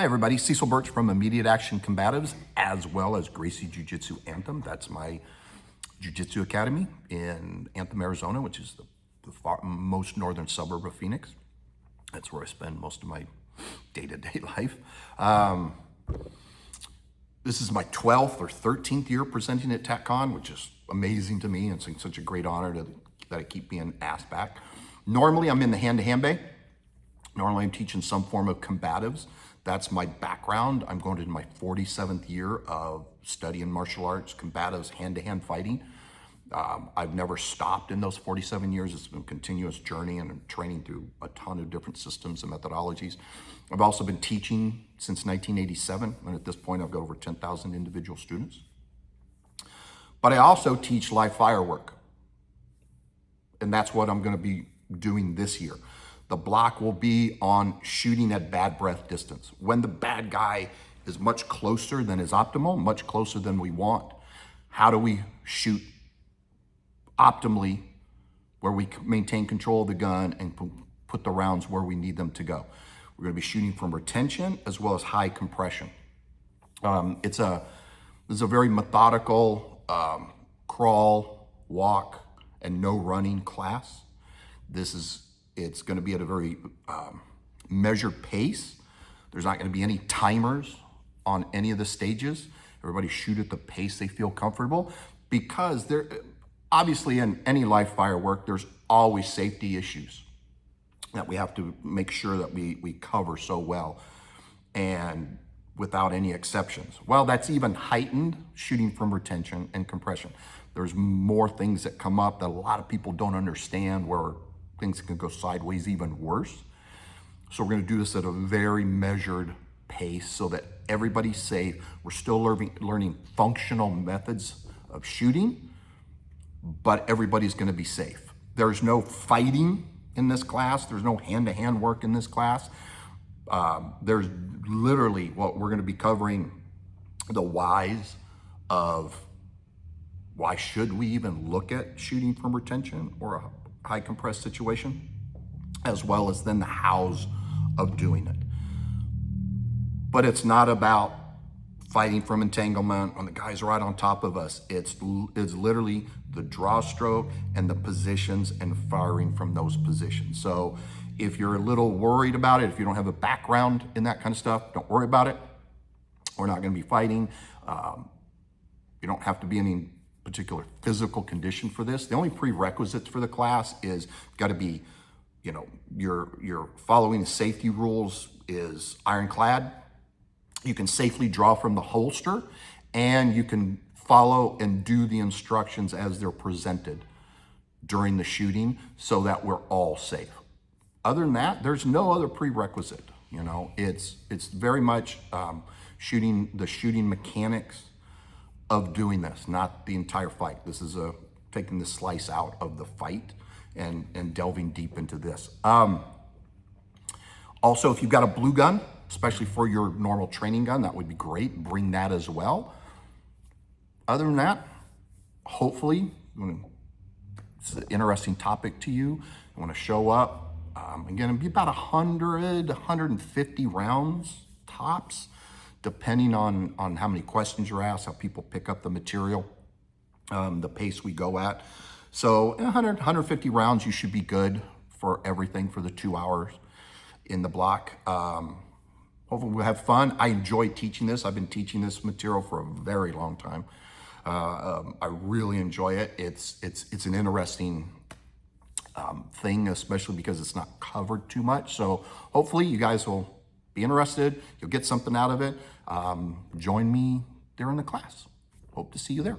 Hi everybody, Cecil Burch from Immediate Action Combatives, as well as Gracie Jiu-Jitsu Anthem. That's my Jiu-Jitsu Academy in Anthem, Arizona, which is the most northern suburb of Phoenix. That's where I spend most of my day-to-day life. This is my 12th or 13th year presenting at TechCon, which is amazing to me. It's such a great honor that I keep being asked back. Normally I'm in the hand-to-hand bay. Normally I'm teaching some form of combatives. That's my background. I'm going into my 47th year of studying martial arts, combatives, hand-to-hand fighting. I've never stopped in those 47 years. It's been a continuous journey, and I'm training through a ton of different systems and methodologies. I've also been teaching since 1987, and at this point I've got over 10,000 individual students. But I also teach live fire work, and that's what I'm going to be doing this year. The block will be on shooting at bad breath distance. When the bad guy is much closer than is optimal, much closer than we want, how do we shoot optimally where we maintain control of the gun and put the rounds where we need them to go? We're going to be shooting from retention as well as high compression. This is a very methodical crawl, walk, and no running class. It's going to be at a very measured pace. There's not going to be any timers on any of the stages. Everybody shoot at the pace they feel comfortable, because there, obviously in any live fire work, there's always safety issues that we have to make sure that we cover so well, and without any exceptions. Well, that's even heightened shooting from retention and compression. There's more things that come up that a lot of people don't understand, where things can go sideways even worse. So we're going to do this at a very measured pace so that everybody's safe. We're still learning functional methods of shooting, but everybody's going to be safe. There's no fighting in this class. There's no hand-to-hand work in this class. There's literally what we're going to be covering, the whys of why should we even look at shooting from retention or a high compressed situation, as well as then the hows of doing it. But it's not about fighting from entanglement when the guy's right on top of us. It's literally the draw stroke and the positions and firing from those positions. So if you're a little worried about it, if you don't have a background in that kind of stuff, don't worry about it. We're not going to be fighting. You don't have to be any particular physical condition for this. The only prerequisites for the class is got to be, you're following the safety rules is ironclad. You can safely draw from the holster, and you can follow and do the instructions as they're presented during the shooting, so that we're all safe. Other than that, there's no other prerequisite. It's very much the shooting mechanics of doing this, not the entire fight. This is taking the slice out of the fight and delving deep into this. Also, if you've got a blue gun, especially for your normal training gun, that would be great. Bring that as well. Other than that, hopefully, it's an interesting topic to you. I want to show up. Again, it'll be about 100, 150 rounds tops, depending on how many questions you're asked, how people pick up the material, the pace we go at. So 100, 150 rounds, you should be good for everything for the 2 hours in the block. Hopefully we'll have fun. I enjoy teaching this. I've been teaching this material for a very long time. I really enjoy it. It's an interesting thing, especially because it's not covered too much. So hopefully you guys will be interested. You'll get something out of it. Join me during the class. Hope to see you there.